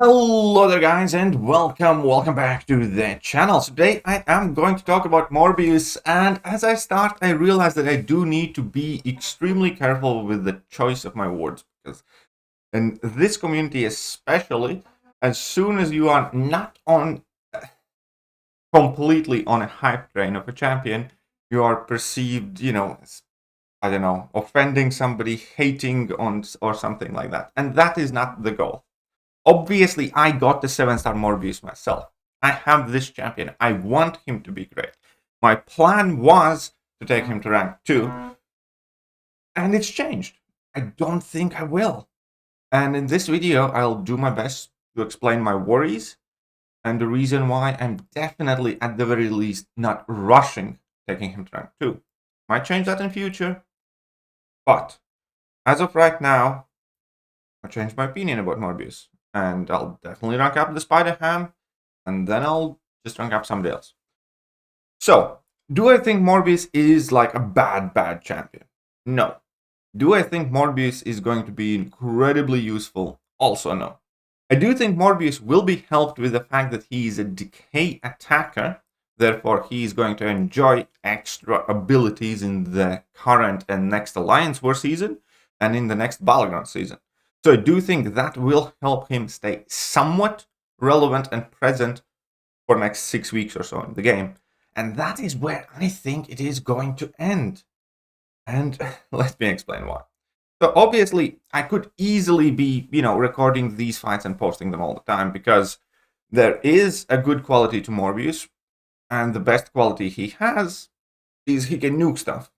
Hello there guys and welcome back to the channel. Today I am going to talk about Morbius, and as I start I realize that I do need to be extremely careful with the choice of my words, because in this community especially, as soon as you are not on completely on a hype train of a champion, you are perceived, as, I don't know, offending somebody, hating on or something like that, and that is not the goal. Obviously, I got the 7-star Morbius myself. I have this champion. I want him to be great. My plan was to take him to rank 2, and it's changed. I don't think I will. And in this video, I'll do my best to explain my worries and the reason why I'm definitely, at the very least, not rushing taking him to rank 2. Might change that in future, but as of right now, I changed my opinion about Morbius. And I'll definitely rank up the Spider-Ham, and then I'll just rank up somebody else. So, do I think Morbius is like a bad champion? No. Do I think Morbius is going to be incredibly useful? Also no. I do think Morbius will be helped with the fact that he is a decay attacker, therefore he is going to enjoy extra abilities in the current and next Alliance War season, and in the next Battleground season. So I do think that will help him stay somewhat relevant and present for the next 6 weeks or so in the game. And that is where I think it is going to end. And let me explain why. So obviously, I could easily be, recording these fights and posting them all the time, because there is a good quality to Morbius, and the best quality he has is he can nuke stuff.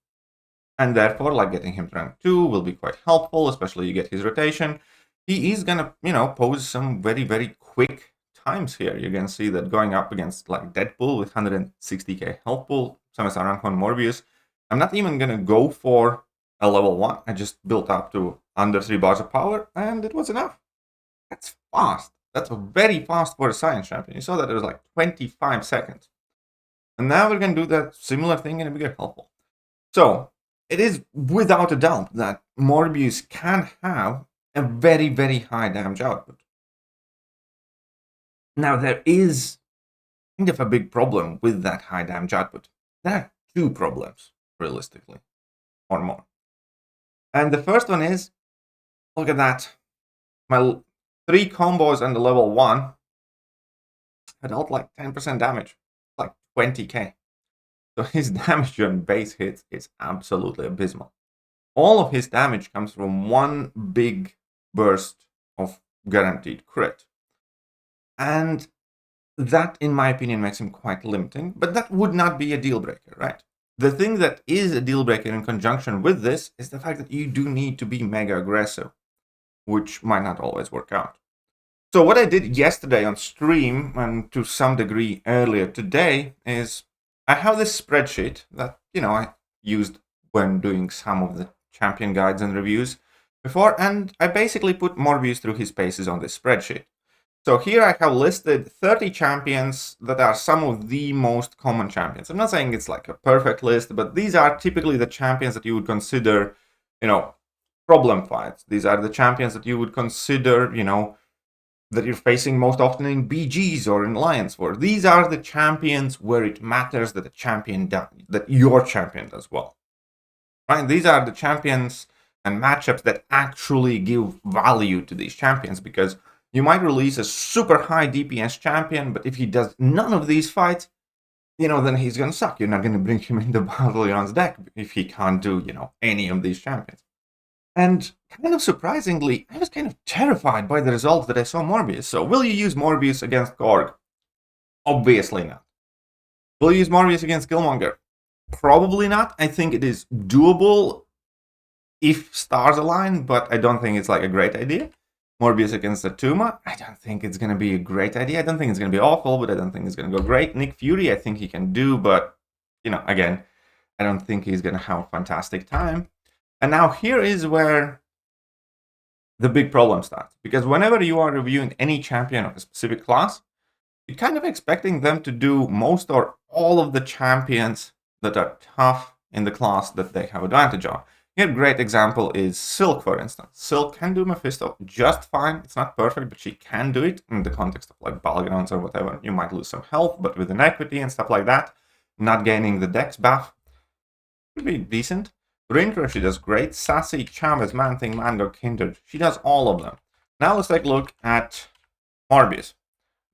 And therefore, like, getting him to rank 2 will be quite helpful, especially you get his rotation. He is gonna, pose some very quick times here. You can see that going up against, like, Deadpool with 160k health pool, 7-star rank 1 Morbius. I'm not even gonna go for a level 1. I just built up to under 3 bars of power, and it was enough. That's fast. That's very fast for a science champion. You saw that it was like 25 seconds. And now we're gonna do that similar thing in a bigger health pool. So, it is without a doubt that Morbius can have a very high damage output. Now, there is kind of a big problem with that high damage output. There are 2 problems, realistically, or more. And the first one is, look at that. My 3 combos and the level 1 had dealt like 10% damage, like 20k. So his damage on base hits is absolutely abysmal. All of his damage comes from one big burst of guaranteed crit. And that, in my opinion, makes him quite limiting, but that would not be a deal breaker, right? The thing that is a deal breaker in conjunction with this is the fact that you do need to be mega aggressive, which might not always work out. So what I did yesterday on stream, and to some degree earlier today, is I have this spreadsheet that, I used when doing some of the champion guides and reviews before, and I basically put Morbius through his paces on this spreadsheet. So here I have listed 30 champions that are some of the most common champions. I'm not saying it's like a perfect list, but these are typically the champions that you would consider, problem fights. These are the champions that you would consider, that you're facing most often in BGs or in Alliance War. These are the champions where it matters that that your champion does well. Right? These are the champions and matchups that actually give value to these champions, because you might release a super high DPS champion, but if he does none of these fights, then he's gonna suck. You're not gonna bring him in the Battlegrounds deck if he can't do, any of these champions. And kind of surprisingly, I was kind of terrified by the results that I saw Morbius. So will you use Morbius against Korg? Obviously not. Will you use Morbius against Killmonger? Probably not. I think it is doable if stars align, but I don't think it's like a great idea. Morbius against Atuma? I don't think it's going to be a great idea. I don't think it's going to be awful, but I don't think it's going to go great. Nick Fury, I think he can do, but, again, I don't think he's going to have a fantastic time. And now here is where the big problem starts. Because whenever you are reviewing any champion of a specific class, you're kind of expecting them to do most or all of the champions that are tough in the class that they have advantage on. Here, great example is Silk, for instance. Silk can do Mephisto just fine. It's not perfect, but she can do it in the context of like battlegrounds or whatever. You might lose some health, but with inequity and stuff like that, not gaining the dex buff, would be decent. Rintra, she does great. Sassy, Chavez, Man-Thing, Mando, Kindred. She does all of them. Now let's take a look at Morbius.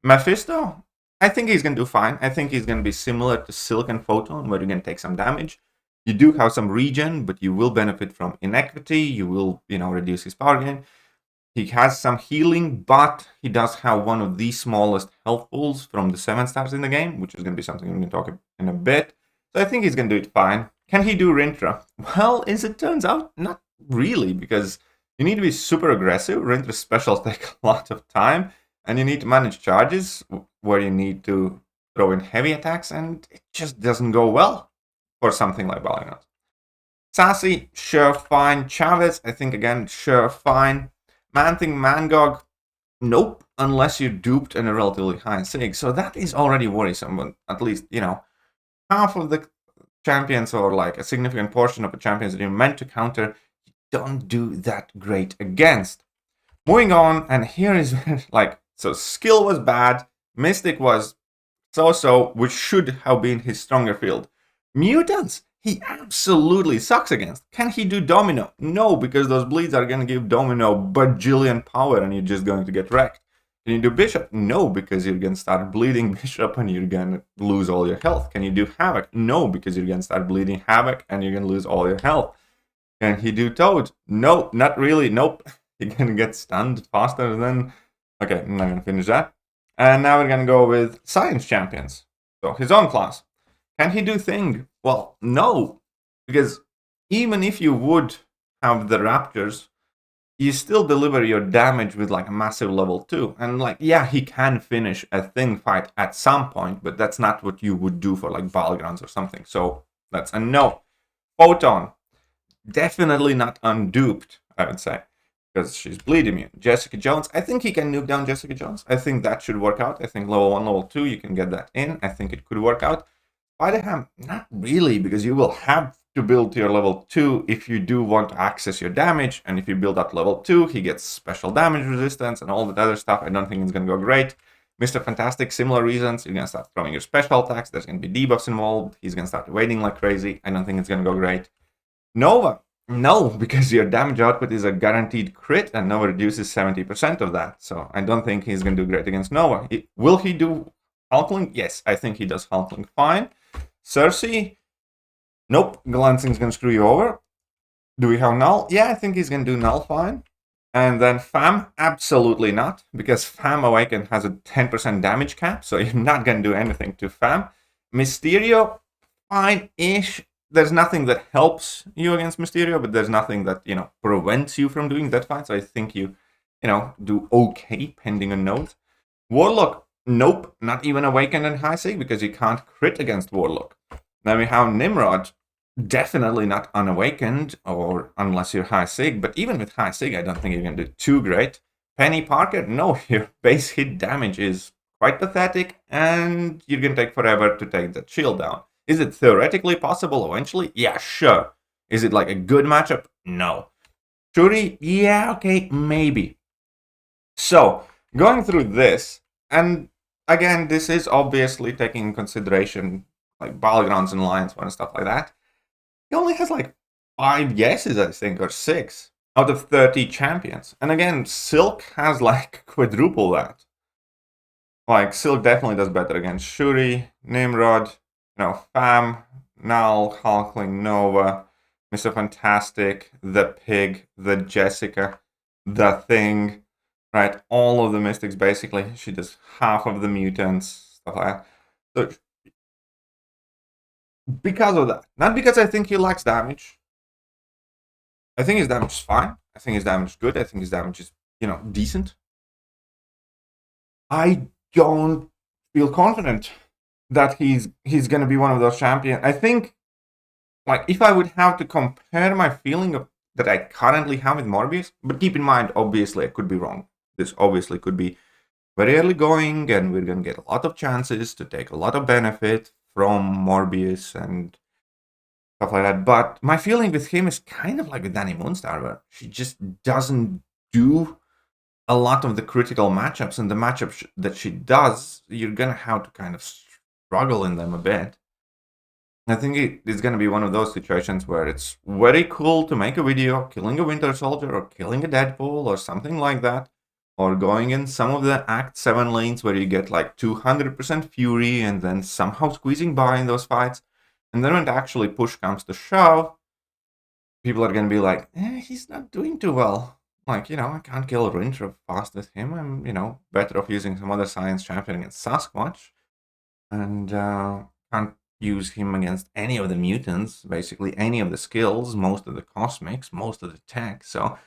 Mephisto, I think he's going to do fine. I think he's going to be similar to Silk and Photon, where you're going to take some damage. You do have some regen, but you will benefit from inequity. You will, reduce his power gain. He has some healing, but he does have one of the smallest health pools from the 7 stars in the game, which is going to be something we're going to talk in a bit. So I think he's going to do it fine. Can he do Rintra? Well, as it turns out, not really, because you need to be super aggressive. Rintra's specials take a lot of time, and you need to manage charges where you need to throw in heavy attacks, and it just doesn't go well for something like Battlegrounds. Sassy, sure, fine. Chavez, I think, again, sure, fine. Man-Thing, Mangog, nope, unless you're duped in a relatively high sig. So that is already worrisome, but at least, half of the champions, or like a significant portion of the champions that you're meant to counter, you don't do that great against. Moving on, and here is so skill was bad, Mystic was so-so, which should have been his stronger field. Mutants, he absolutely sucks against. Can he do Domino? No, because those bleeds are going to give Domino bajillion power and you're just going to get wrecked. Can you do Bishop? No, because you're going to start bleeding Bishop and you're going to lose all your health. Can you do Havoc? No, because you're going to start bleeding Havoc and you're going to lose all your health. Can he do Toad? No, not really. Nope. You're going to get stunned faster than... Okay, I'm not going to finish that. And now we're going to go with Science Champions. So his own class. Can he do Thing? Well, no. Because even if you would have the Raptors, you still deliver your damage with like a massive level 2. And yeah, he can finish a Thing fight at some point, but that's not what you would do for like Battlegrounds or something. So that's a no. Photon, definitely not unduped, I would say, because she's bleed immune. Jessica Jones, I think he can nuke down Jessica Jones. I think that should work out. I think level 1, level 2, you can get that in. I think it could work out. Spider-Ham, not really, because you will have to build to your level 2 if you do want to access your damage, and if you build up level 2, he gets special damage resistance and all that other stuff. I don't think it's going to go great. Mr. Fantastic, similar reasons. You're going to start throwing your special attacks. There's going to be debuffs involved. He's going to start waiting like crazy. I don't think it's going to go great. Nova, no, because your damage output is a guaranteed crit, and Nova reduces 70% of that. So I don't think he's going to do great against Nova. Will he do Hulkling? Yes, I think he does Hulkling fine. Cersei, nope, Glancing's going to screw you over. Do we have Null? Yeah, I think he's going to do Null fine. And then Fam, absolutely not, because Fam Awaken has a 10% damage cap, so you're not going to do anything to Fam. Mysterio, fine-ish. There's nothing that helps you against Mysterio, but there's nothing that, prevents you from doing that fight, so I think you, do okay, pending a note. Warlock, nope, not even Awakened and High Sig, because you can't crit against Warlock. Then we have Nimrod, definitely not unawakened, or unless you're High Sig, but even with High Sig, I don't think you're going to do too great. Penny Parker, no, your base hit damage is quite pathetic, and you're going to take forever to take that shield down. Is it theoretically possible eventually? Yeah, sure. Is it like a good matchup? No. Shuri? Yeah, okay, maybe. So, going through this, and again, this is obviously taking into consideration like Battlegrounds and Lions and stuff like that. He only has like 5 yeses, I think, or 6 out of 30 champions. And again, Silk has like quadruple that. Like, Silk definitely does better against Shuri, Nimrod, Fam, Null, Hulkling, Nova, Mr. Fantastic, the Pig, the Jessica, the Thing, right? All of the Mystics, basically. She does half of the mutants, stuff like that. So, because of that. Not because I think he lacks damage. I think his damage is fine. I think his damage is good. I think his damage is, decent. I don't feel confident that he's going to be one of those champions. I think, like, if I would have to compare my feeling of that I currently have with Morbius, but keep in mind, obviously, I could be wrong. This obviously could be very early going, and we're going to get a lot of chances to take a lot of benefit from Morbius and stuff like that. But my feeling with him is kind of like with Danny Moonstar, where she just doesn't do a lot of the critical matchups, and the matchups that she does, you're gonna have to kind of struggle in them a bit. I think it's gonna be one of those situations where it's very cool to make a video killing a Winter Soldier or killing a Deadpool or something like that, or going in some of the Act 7 lanes where you get like 200% fury and then somehow squeezing by in those fights. And then when actually push comes to shove, people are gonna be like, he's not doing too well. Like, I can't kill Rintra fast with him. I'm, better off using some other science champion against Sasquatch. And can't use him against any of the mutants, basically any of the skills, most of the cosmics, most of the tech, so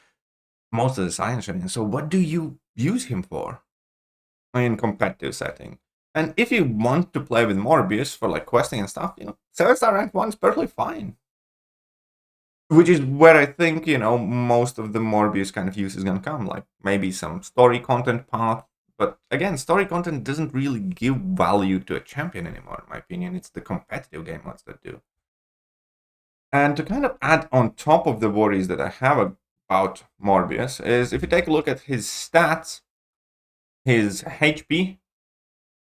most of the science champions. So what do you use him for in competitive setting? And if you want to play with Morbius for like questing and stuff, 7-star rank 1 is perfectly fine. Which is where I think, most of the Morbius kind of use is going to come. Like maybe some story content path. But again, story content doesn't really give value to a champion anymore, in my opinion. It's the competitive game modes that do. And to kind of add on top of the worries that I have about Morbius is if you take a look at his stats, his HP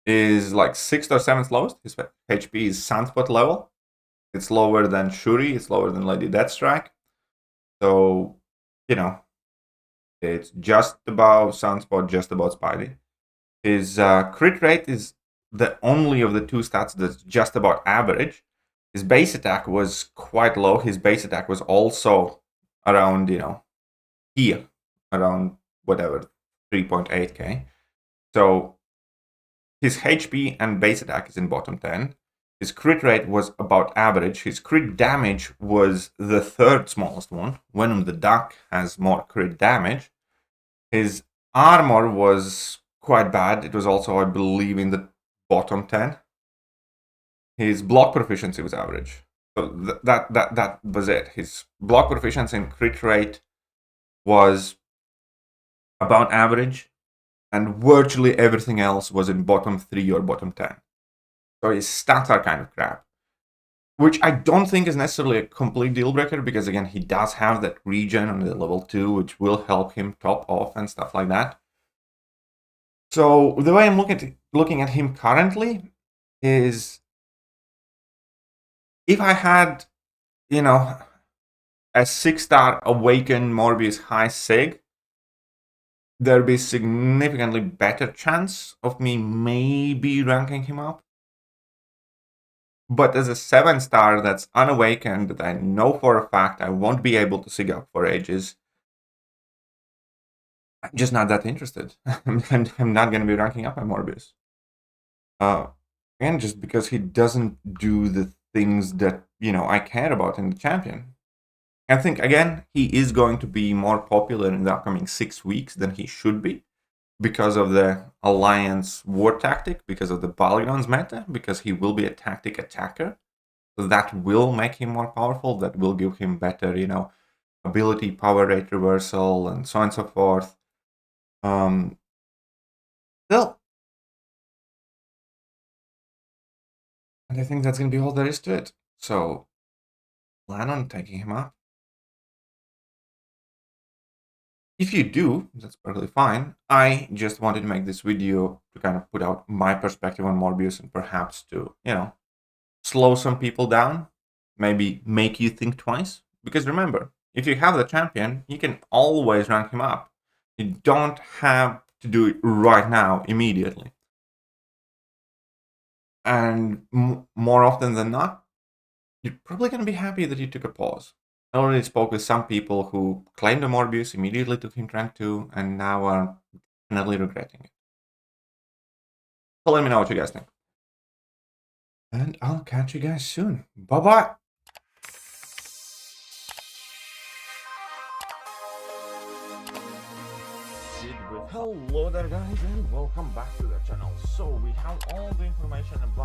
is like 6th or 7th lowest. His HP is Sunspot level. It's lower than Shuri. It's lower than Lady Deathstrike. So, it's just above Sunspot, just above Spidey. His crit rate is the only of the two stats that's just about average. His base attack was quite low. His base attack was also around, here, around whatever, 3.8k. So his HP and base attack is in bottom 10. His crit rate was about average. His crit damage was the 3rd smallest one. Venom the Duck has more crit damage. His armor was quite bad. It was also, I believe, in the bottom 10. His block proficiency was average. So that was it. His block proficiency and crit rate was about average, and virtually everything else was in bottom 3 or bottom 10. So his stats are kind of crap, which I don't think is necessarily a complete deal breaker, because again, he does have that regen on the level 2, which will help him top off and stuff like that. So the way I'm looking at him currently is, if I had, a 6-star Awakened Morbius High Sig, there'd be significantly better chance of me maybe ranking him up. But as a 7-star that's unawakened, that I know for a fact I won't be able to sig up for ages, I'm just not that interested. And I'm not going to be ranking up my Morbius. Again, just because he doesn't do the things that, I care about in the champion. I think, again, he is going to be more popular in the upcoming 6 weeks than he should be, because of the Alliance war tactic, because of the Polygons meta, because he will be a tactic attacker. So that will make him more powerful, that will give him better, ability, power rate reversal, and so on and so forth. Still. And I think that's going to be all there is to it. So, plan on taking him up. If you do, that's perfectly fine. I just wanted to make this video to kind of put out my perspective on Morbius and perhaps to, slow some people down, maybe make you think twice. Because remember, if you have the champion, you can always rank him up. You don't have to do it right now, immediately. And more often than not, you're probably going to be happy that you took a pause. I already spoke with some people who claimed a Morbius, immediately took him to rank 2, and now are definitely regretting it. So let me know what you guys think. And I'll catch you guys soon. Bye-bye! Hello there guys, and welcome back to the channel. So we have all the information about